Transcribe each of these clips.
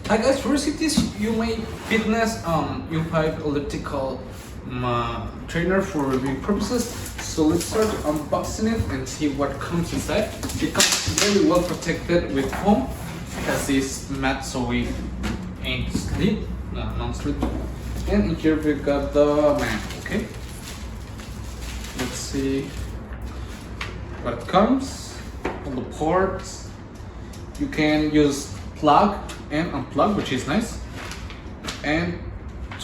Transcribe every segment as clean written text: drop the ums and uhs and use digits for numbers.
Hi guys, first it is UMAY Fitness U5 elliptical trainer for review purposes. So let's start unboxing it and see what comes inside. It comes very well protected with foam. It has this mat so it ain't slip, non-slip. And in here we've got the mat, okay? Let's see what it comes, all the parts. You can use plug and unplug, which is nice. And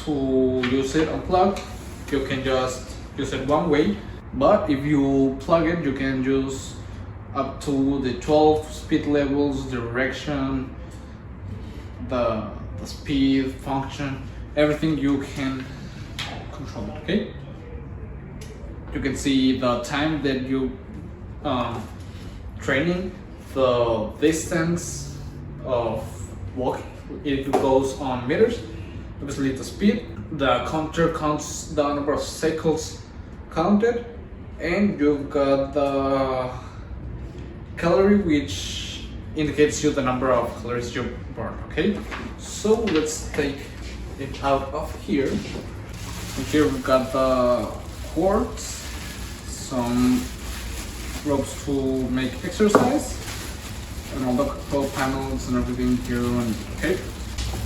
to use it unplug, you can just use it one way, but if you plug it, you can use up to the 12 speed levels, direction, the speed, function, everything you can control, okay? You can see the time that you training, the distance of walking, it goes on meters, obviously the speed, the counter counts the number of cycles counted, and you've got the calorie, which indicates you the number of calories you burn, okay? So let's take it out of here. And here we've got the cords, some ropes to make exercise, and all the control panels and everything here. And okay,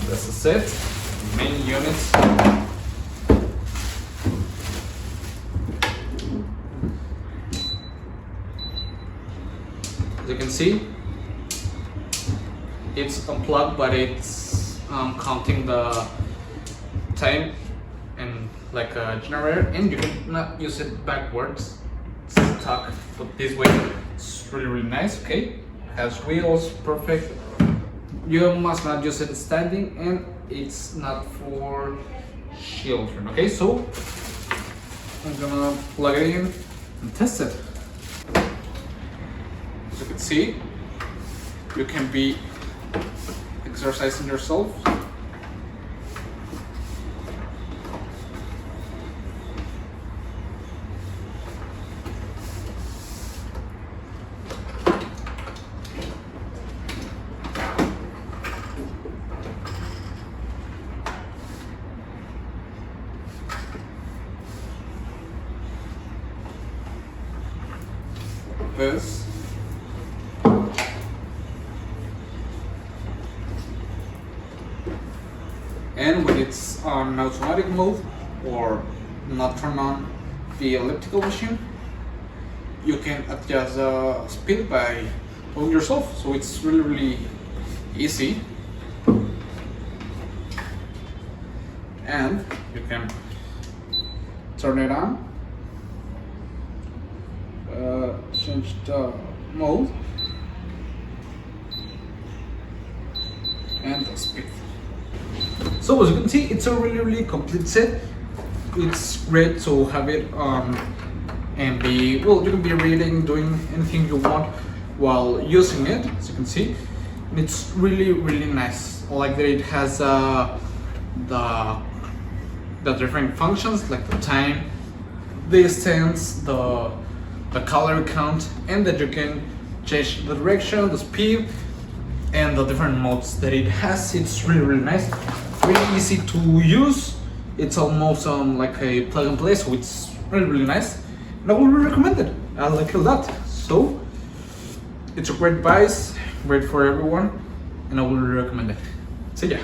this is it. Main units. As you can see, it's unplugged, but it's counting the time and like a generator, and you cannot use it backwards. It's stuck, but this way it's really nice. Okay, has wheels, perfect. You must not use it standing, and it's not for children. Okay, so I'm gonna plug it in and test it. As you can see, you can be exercising yourself. This and when it's on automatic mode or not turn on the elliptical machine, you can adjust the speed by doing yourself, so it's really easy. And you can turn it on, change the mode and the speed. So as you can see, it's a really complete set. It's great to have it on and be, well, you can be reading, doing anything you want while using it, as you can see. And it's really nice. I like that it has the different functions like the time, distance, the calorie count, and that you can change the direction, the speed, and the different modes that it has. It's really nice, really easy to use. It's almost like a plug and play, so it's really nice, and I would really recommend it. I like it a lot. So it's a great device, great for everyone, and I would really recommend it. So yeah.